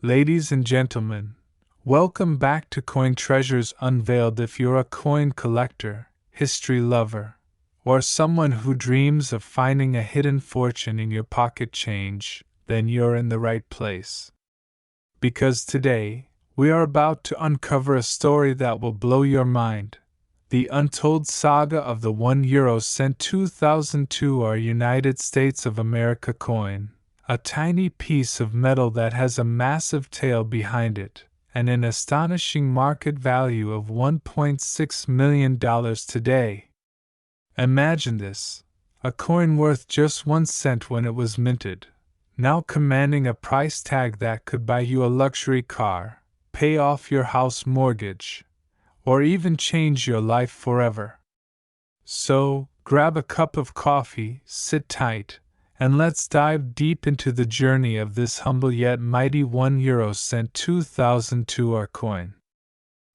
Ladies and gentlemen, welcome back to Coin Treasures Unveiled. If you're a coin collector, history lover, or someone who dreams of finding a hidden fortune in your pocket change, then you're in the right place. Because today, we are about to uncover a story that will blow your mind. The untold saga of the €1 cent 2002 or United States of America coin, a tiny piece of metal that has a massive tale behind it, and an astonishing market value of $1.6 million today. Imagine this, a coin worth just 1 cent when it was minted, now commanding a price tag that could buy you a luxury car, pay off your house mortgage, or even change your life forever. So, grab a cup of coffee, sit tight, and let's dive deep into the journey of this humble yet mighty €1 cent 2002 coin.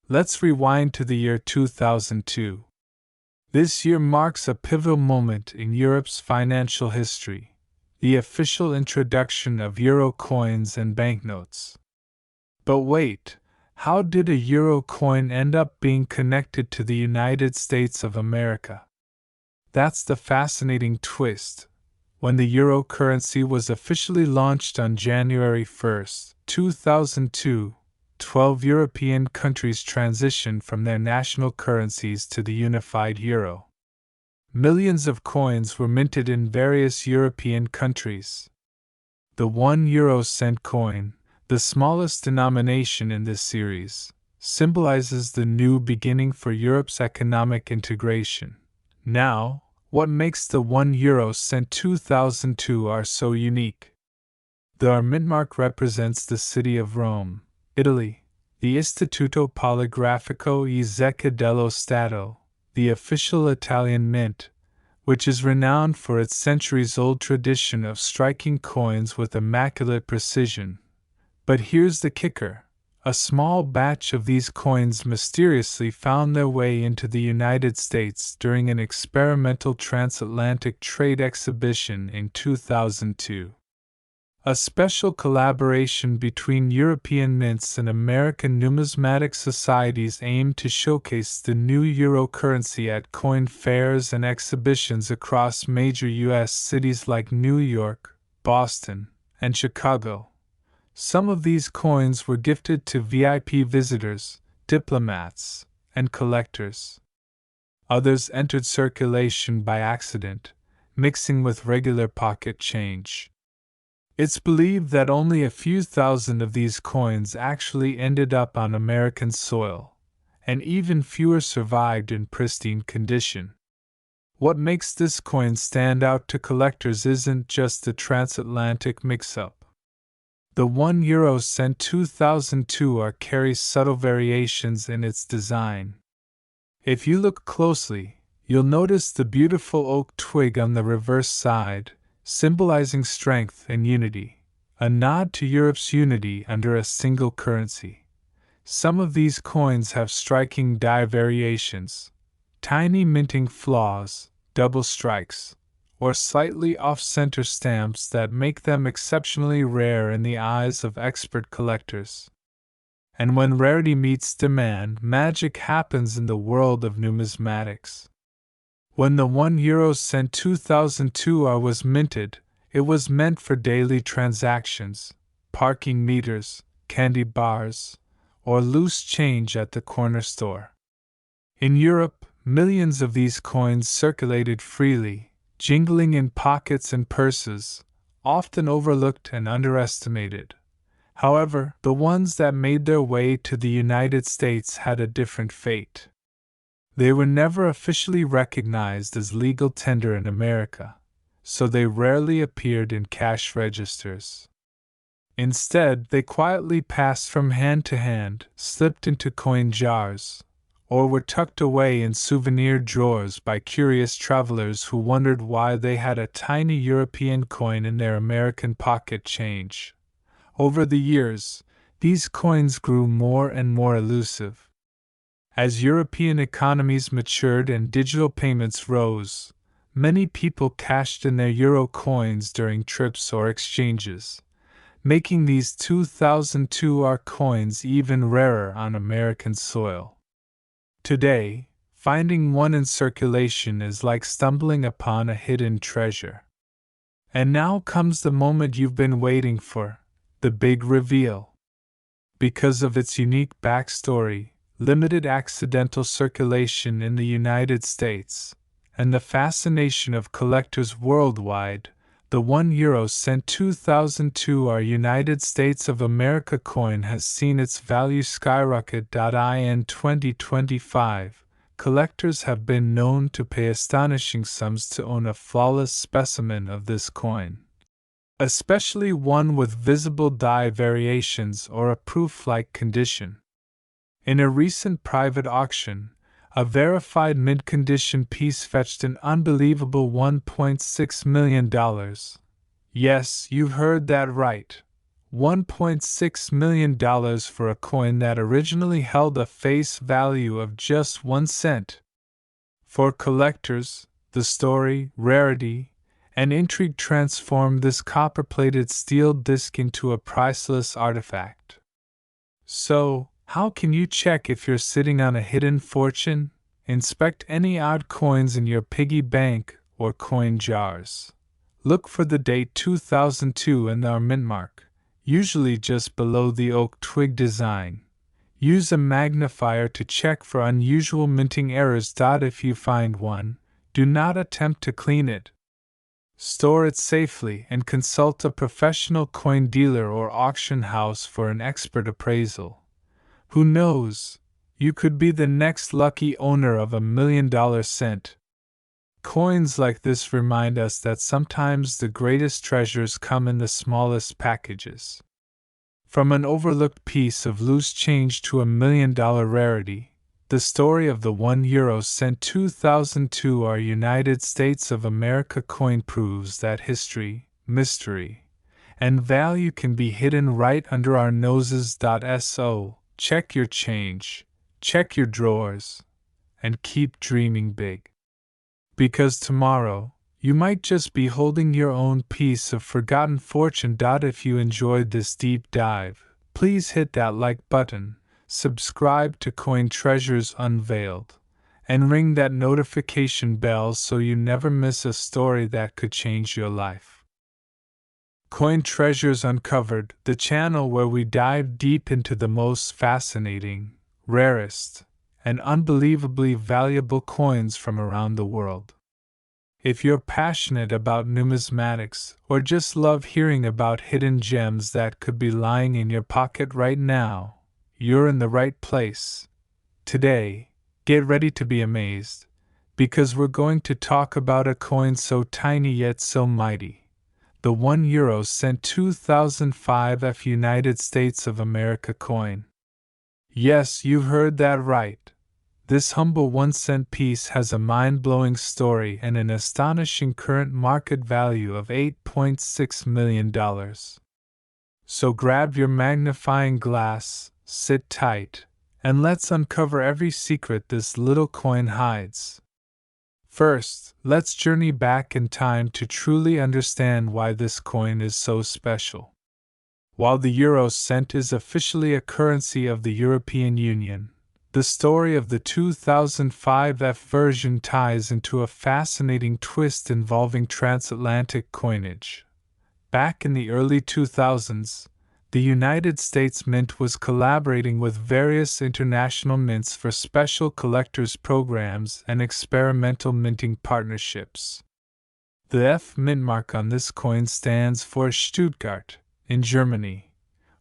Let's rewind to the year 2002. This year marks a pivotal moment in Europe's financial history, the official introduction of euro coins and banknotes. But wait, how did a euro coin end up being connected to the United States of America? That's the fascinating twist. When the euro currency was officially launched on January 1, 2002, 12 European countries transitioned from their national currencies to the unified euro. Millions of coins were minted in various European countries. The €1 cent coin, the smallest denomination in this series, symbolizes the new beginning for Europe's economic integration. Now, what makes the €1 cent 2002 so unique? The mint mark represents the city of Rome, Italy, the Istituto Poligrafico e Zecca dello Stato, the official Italian mint, which is renowned for its centuries-old tradition of striking coins with immaculate precision. But here's the kicker. A small batch of these coins mysteriously found their way into the United States during an experimental transatlantic trade exhibition in 2002. A special collaboration between European mints and American numismatic societies aimed to showcase the new euro currency at coin fairs and exhibitions across major U.S. cities like New York, Boston, and Chicago. Some of these coins were gifted to VIP visitors, diplomats, and collectors. Others entered circulation by accident, mixing with regular pocket change. It's believed that only a few thousand of these coins actually ended up on American soil, and even fewer survived in pristine condition. What makes this coin stand out to collectors isn't just the transatlantic mix-up. The €1 cent 2002 carries subtle variations in its design. If you look closely, you'll notice the beautiful oak twig on the reverse side, symbolizing strength and unity, a nod to Europe's unity under a single currency. Some of these coins have striking die variations, tiny minting flaws, double strikes, or slightly off-center stamps that make them exceptionally rare in the eyes of expert collectors. And when rarity meets demand, magic happens in the world of numismatics. When the €1 cent 2002 was minted, it was meant for daily transactions, parking meters, candy bars, or loose change at the corner store. In Europe, millions of these coins circulated freely, jingling in pockets and purses, often overlooked and underestimated. However, the ones that made their way to the United States had a different fate. They were never officially recognized as legal tender in America, so they rarely appeared in cash registers. Instead, they quietly passed from hand to hand, slipped into coin jars, or were tucked away in souvenir drawers by curious travelers who wondered why they had a tiny European coin in their American pocket change. Over the years, these coins grew more and more elusive. As European economies matured and digital payments rose, many people cashed in their euro coins during trips or exchanges, making these 2002 are coins even rarer on American soil. Today, finding one in circulation is like stumbling upon a hidden treasure. And now comes the moment you've been waiting for, the big reveal. Because of its unique backstory, limited accidental circulation in the United States, and the fascination of collectors worldwide, the €1 2002 our United States of America coin has seen its value skyrocket. In 2025, collectors have been known to pay astonishing sums to own a flawless specimen of this coin, especially one with visible die variations or a proof-like condition. In a recent private auction, a verified mid-condition piece fetched an unbelievable $1.6 million. Yes, you've heard that right. $1.6 million for a coin that originally held a face value of just 1 cent. For collectors, the story, rarity, and intrigue transformed this copper-plated steel disc into a priceless artifact. So, how can you check if you're sitting on a hidden fortune? Inspect any odd coins in your piggy bank or coin jars. Look for the date 2002 and our mint mark, usually just below the oak twig design. Use a magnifier to check for unusual minting errors. If you find one, do not attempt to clean it. Store it safely and consult a professional coin dealer or auction house for an expert appraisal. Who knows? You could be the next lucky owner of $1 million cent. Coins like this remind us that sometimes the greatest treasures come in the smallest packages. From an overlooked piece of loose change to $1 million rarity, the story of the €1 2002 our United States of America coin proves that history, mystery, and value can be hidden right under our noses. So, check your change, check your drawers, and keep dreaming big. Because tomorrow, you might just be holding your own piece of forgotten fortune. If you enjoyed this deep dive, please hit that like button, subscribe to Coin Treasures Unveiled, and ring that notification bell so you never miss a story that could change your life. Coin Treasures Uncovered, the channel where we dive deep into the most fascinating, rarest, and unbelievably valuable coins from around the world. If you're passionate about numismatics or just love hearing about hidden gems that could be lying in your pocket right now, you're in the right place. Today, get ready to be amazed, because we're going to talk about a coin so tiny yet so mighty. The €1 2005 United States of America coin. Yes, you've heard that right. This humble 1-cent piece has a mind-blowing story and an astonishing current market value of $8.6 million. So grab your magnifying glass, sit tight, and let's uncover every secret this little coin hides. First, let's journey back in time to truly understand why this coin is so special. While the euro cent is officially a currency of the European Union, the story of the 2005 version ties into a fascinating twist involving transatlantic coinage. Back in the early 2000s, the United States Mint was collaborating with various international mints for special collectors programs and experimental minting partnerships. The F mint mark on this coin stands for Stuttgart, in Germany,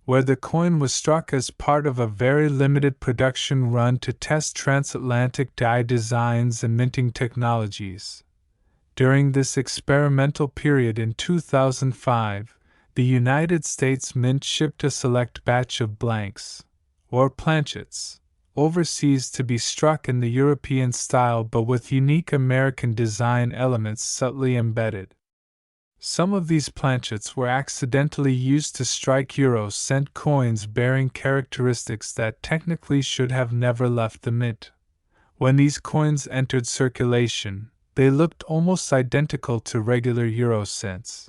where the coin was struck as part of a very limited production run to test transatlantic die designs and minting technologies. During this experimental period in 2005, the United States Mint shipped a select batch of blanks, or planchets, overseas to be struck in the European style but with unique American design elements subtly embedded. Some of these planchets were accidentally used to strike euro cent coins bearing characteristics that technically should have never left the mint. When these coins entered circulation, they looked almost identical to regular euro cents.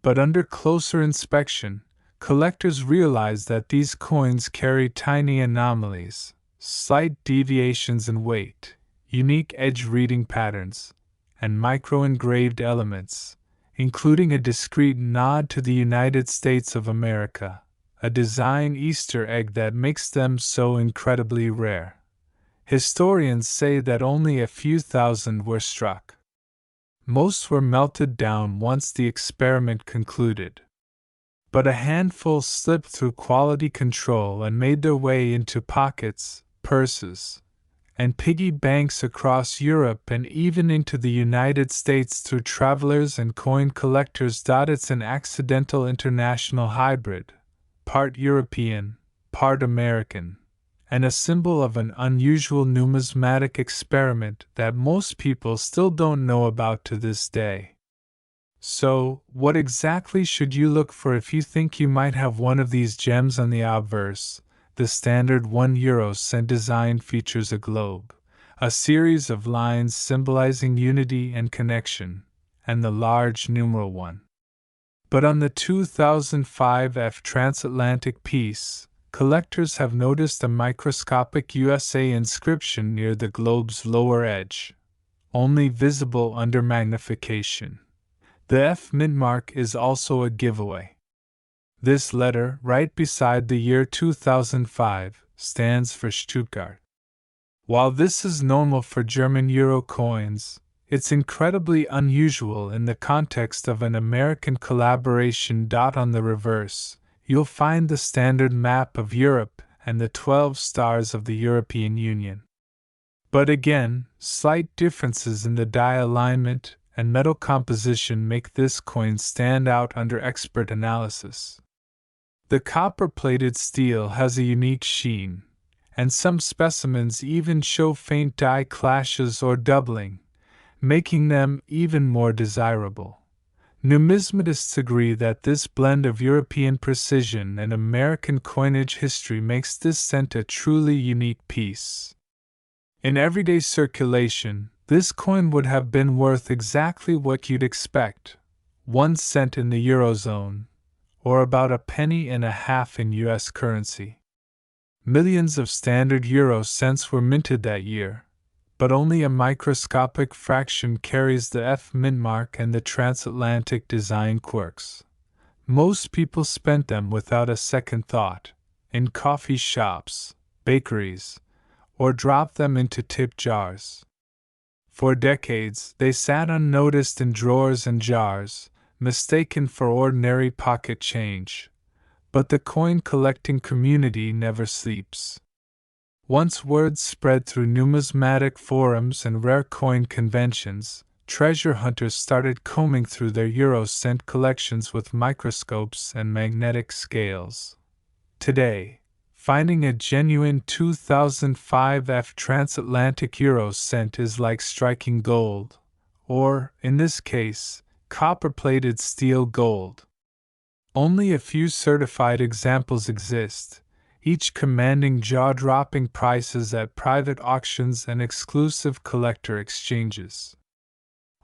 But under closer inspection, collectors realize that these coins carry tiny anomalies, slight deviations in weight, unique edge reading patterns, and micro-engraved elements, including a discreet nod to the United States of America, a design Easter egg that makes them so incredibly rare. Historians say that only a few thousand were struck. Most were melted down once the experiment concluded. But a handful slipped through quality control and made their way into pockets, purses, and piggy banks across Europe and even into the United States through travelers and coin collectors. It's an accidental international hybrid, part European, part American, and a symbol of an unusual numismatic experiment that most people still don't know about to this day. So, what exactly should you look for if you think you might have one of these gems on the obverse? The standard €1 design features a globe, a series of lines symbolizing unity and connection, and the large numeral 1. But on the 2005 F transatlantic piece, collectors have noticed a microscopic USA inscription near the globe's lower edge, only visible under magnification. The F mint mark is also a giveaway. This letter, right beside the year 2005, stands for Stuttgart. While this is normal for German euro coins, it's incredibly unusual in the context of an American collaboration. On the reverse, you'll find the standard map of Europe and the 12 stars of the European Union. But again, slight differences in the die alignment and metal composition make this coin stand out under expert analysis. The copper-plated steel has a unique sheen, and some specimens even show faint die clashes or doubling, making them even more desirable. Numismatists agree that this blend of European precision and American coinage history makes this cent a truly unique piece. In everyday circulation, this coin would have been worth exactly what you'd expect, 1 cent in the Eurozone, or about a penny and a half in US currency. Millions of standard euro cents were minted that year, but only a microscopic fraction carries the F mint mark and the transatlantic design quirks. Most people spent them without a second thought, in coffee shops, bakeries, or dropped them into tip jars. For decades, they sat unnoticed in drawers and jars, mistaken for ordinary pocket change. But the coin collecting community never sleeps. Once word spread through numismatic forums and rare coin conventions, treasure hunters started combing through their euro cent collections with microscopes and magnetic scales. Today, finding a genuine 2005 F transatlantic euro cent is like striking gold, or, in this case, copper-plated steel gold. Only a few certified examples exist, each commanding jaw-dropping prices at private auctions and exclusive collector exchanges.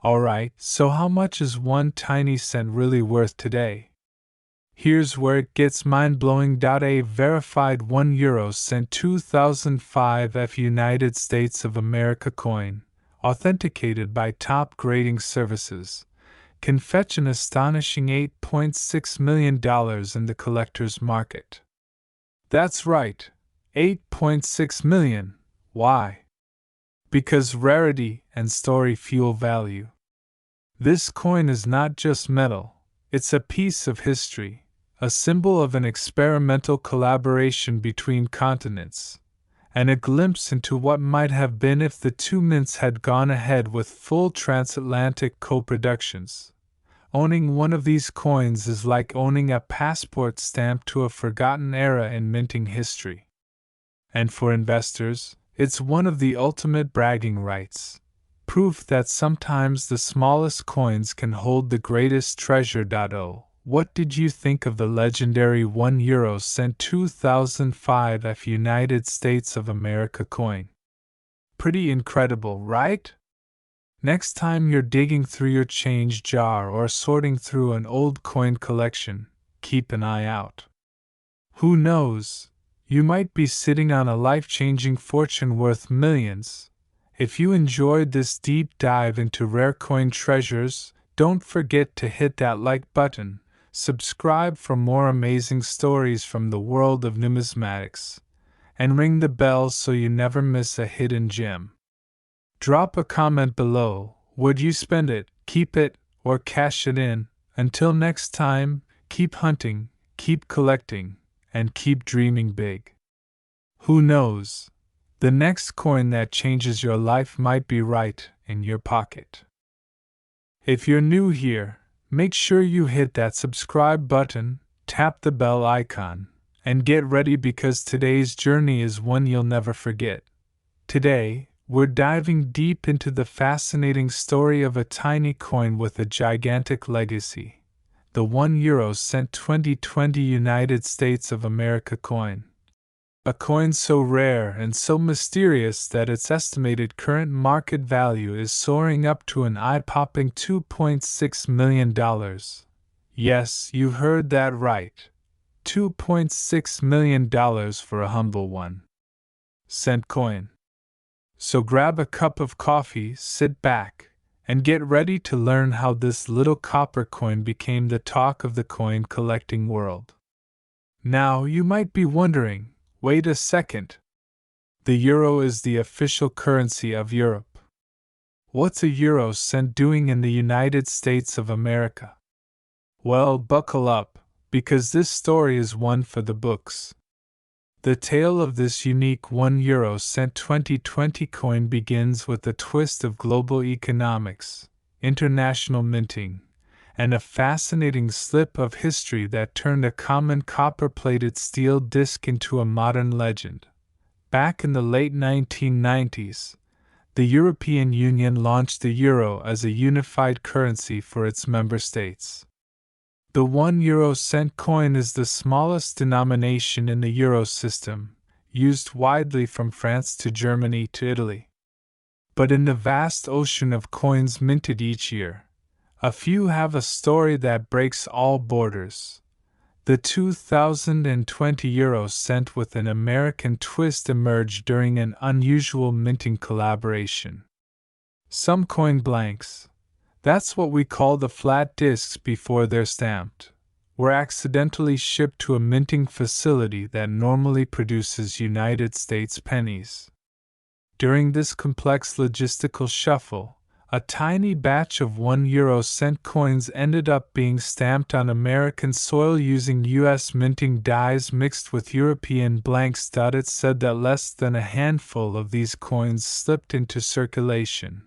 Alright, so how much is 1 tiny cent really worth today? Here's where it gets mind-blowing. A verified €1 2005 F United States of America coin, authenticated by top grading services, can fetch an astonishing $8.6 million in the collector's market. That's right, $8.6 million. Why? Because rarity and story fuel value. This coin is not just metal, it's a piece of history, a symbol of an experimental collaboration between continents, and a glimpse into what might have been if the two mints had gone ahead with full transatlantic co-productions. Owning one of these coins is like owning a passport stamp to a forgotten era in minting history. And for investors, it's one of the ultimate bragging rights, proof that sometimes the smallest coins can hold the greatest treasure. What did you think of the legendary €1 2005 F United States of America coin? Pretty incredible, right? Next time you're digging through your change jar or sorting through an old coin collection, keep an eye out. Who knows? You might be sitting on a life-changing fortune worth millions. If you enjoyed this deep dive into rare coin treasures, don't forget to hit that like button, subscribe for more amazing stories from the world of numismatics, and ring the bell so you never miss a hidden gem. Drop a comment below. Would you spend it, keep it, or cash it in? Until next time, keep hunting, keep collecting, and keep dreaming big. Who knows? The next coin that changes your life might be right in your pocket. If you're new here, make sure you hit that subscribe button, tap the bell icon, and get ready because today's journey is one you'll never forget. Today, we're diving deep into the fascinating story of a tiny coin with a gigantic legacy. The €1 2020 United States of America coin. A coin so rare and so mysterious that its estimated current market value is soaring up to an eye-popping $2.6 million. Yes, you heard that right. $2.6 million for a humble 1-cent coin. So grab a cup of coffee, sit back, and get ready to learn how this little copper coin became the talk of the coin collecting world. Now, you might be wondering, wait a second. The euro is the official currency of Europe. What's a euro cent doing in the United States of America? Well, buckle up, because this story is one for the books. The tale of this unique €1 2020 coin begins with a twist of global economics, international minting, and a fascinating slip of history that turned a common copper-plated steel disc into a modern legend. Back in the late 1990s, the European Union launched the euro as a unified currency for its member states. The €1 coin is the smallest denomination in the euro system, used widely from France to Germany to Italy. But in the vast ocean of coins minted each year, a few have a story that breaks all borders. The 2020 euro cent with an American twist emerged during an unusual minting collaboration. Some coin blanks, that's what we call the flat discs before they're stamped, were accidentally shipped to a minting facility that normally produces United States pennies. During this complex logistical shuffle, a tiny batch of €1 coins ended up being stamped on American soil using U.S. minting dies mixed with European blanks. It said that less than a handful of these coins slipped into circulation,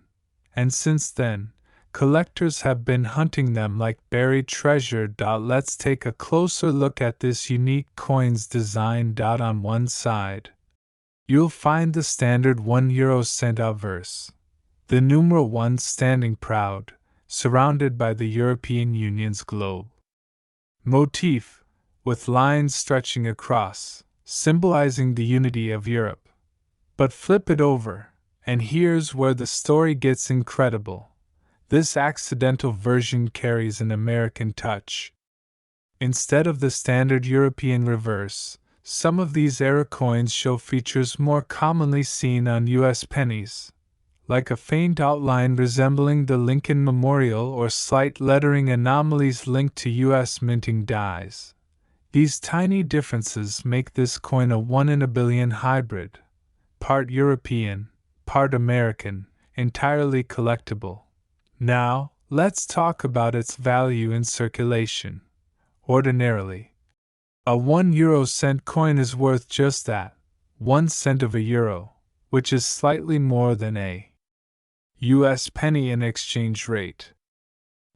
and since then, collectors have been hunting them like buried treasure. Let's take a closer look at this unique coin's design. On one side, you'll find the standard €1 obverse, the numeral 1 standing proud, surrounded by the European Union's globe motif, with lines stretching across, symbolizing the unity of Europe. But flip it over, and here's where the story gets incredible. This accidental version carries an American touch. Instead of the standard European reverse, some of these era coins show features more commonly seen on U.S. pennies, like a faint outline resembling the Lincoln Memorial or slight lettering anomalies linked to U.S. minting dies. These tiny differences make this coin a 1 in a billion hybrid, part European, part American, entirely collectible. Now, let's talk about its value in circulation. Ordinarily, a €1 coin is worth just that, 1 cent of a euro, which is slightly more than a U.S. penny in exchange rate.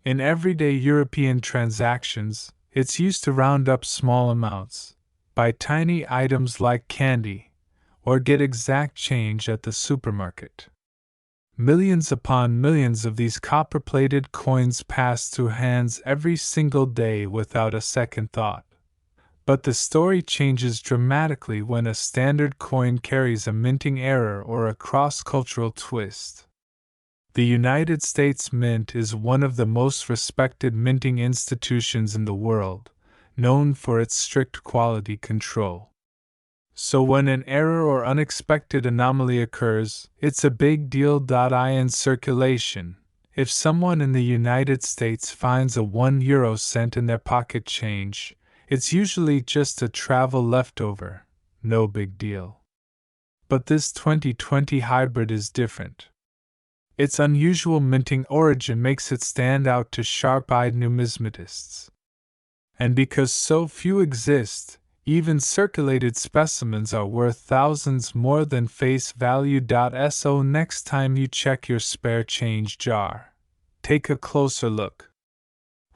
In everyday European transactions, it's used to round up small amounts, buy tiny items like candy, or get exact change at the supermarket. Millions upon millions of these copper-plated coins pass through hands every single day without a second thought. But the story changes dramatically when a standard coin carries a minting error or a cross-cultural twist. The United States Mint is one of the most respected minting institutions in the world, known for its strict quality control. So when an error or unexpected anomaly occurs, it's a big deal. In circulation, if someone in the United States finds a €1 cent in their pocket change, it's usually just a travel leftover, no big deal. But this 2020 hybrid is different. Its unusual minting origin makes it stand out to sharp-eyed numismatists. And because so few exist, even circulated specimens are worth thousands more than face value. So next time you check your spare change jar, take a closer look.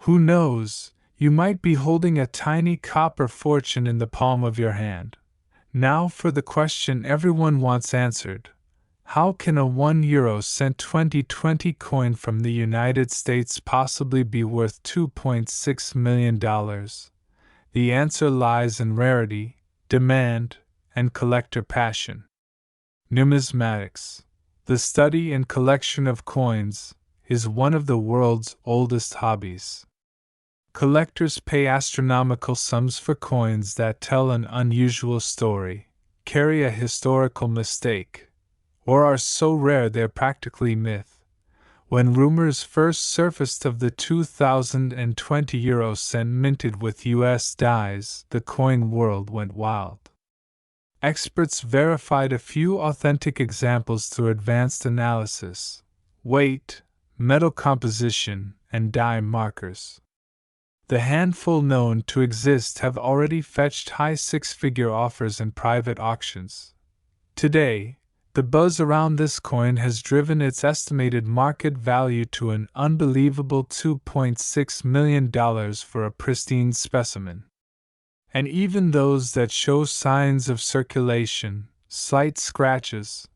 Who knows, you might be holding a tiny copper fortune in the palm of your hand. Now for the question everyone wants answered. How can a €1 cent 2020 coin from the United States possibly be worth $2.6 million? The answer lies in rarity, demand, and collector passion. Numismatics, the study and collection of coins, is one of the world's oldest hobbies. Collectors pay astronomical sums for coins that tell an unusual story, carry a historical mistake, or are so rare they're practically myth. When rumors first surfaced of the 2020 euro cent minted with US dies, the coin world went wild. Experts verified a few authentic examples through advanced analysis, weight, metal composition, and die markers. The handful known to exist have already fetched high six-figure offers in private auctions. Today, the buzz around this coin has driven its estimated market value to an unbelievable $2.6 million for a pristine specimen. And even those that show signs of circulation, slight scratches,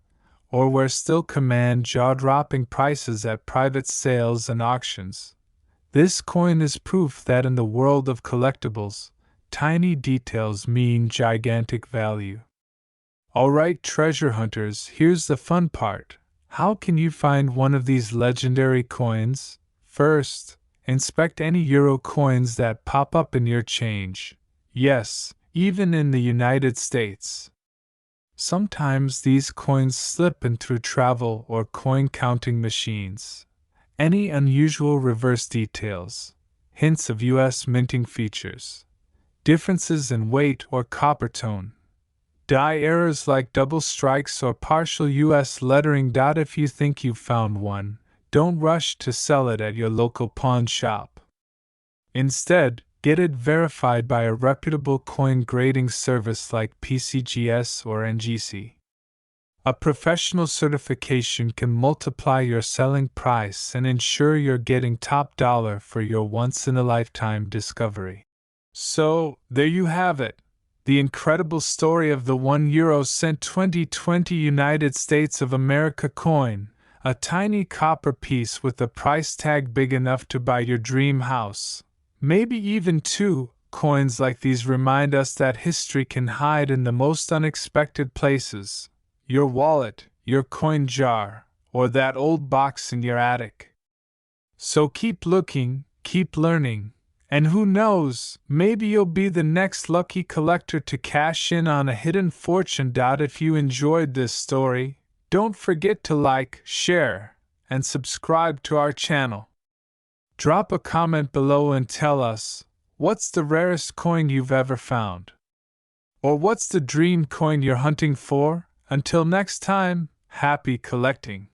or where still command jaw-dropping prices at private sales and auctions, this coin is proof that in the world of collectibles, tiny details mean gigantic value. Alright, treasure hunters, here's the fun part. How can you find one of these legendary coins? First, inspect any euro coins that pop up in your change. Yes, even in the United States. Sometimes these coins slip in through travel or coin counting machines. Any unusual reverse details, hints of US minting features, differences in weight or copper tone, die errors like double strikes or partial US lettering. If you think you've found one, don't rush to sell it at your local pawn shop. Instead, get it verified by a reputable coin grading service like PCGS or NGC. A professional certification can multiply your selling price and ensure you're getting top dollar for your once-in-a-lifetime discovery. So, there you have it. The incredible story of the €1 cent 2020 United States of America coin, a tiny copper piece with a price tag big enough to buy your dream house. Maybe even two. Coins like these remind us that history can hide in the most unexpected places. Your wallet, your coin jar, or that old box in your attic. So keep looking, keep learning. And who knows, maybe you'll be the next lucky collector to cash in on a hidden fortune. If you enjoyed this story, don't forget to like, share, and subscribe to our channel. Drop a comment below and tell us, what's the rarest coin you've ever found? Or what's the dream coin you're hunting for? Until next time, happy collecting!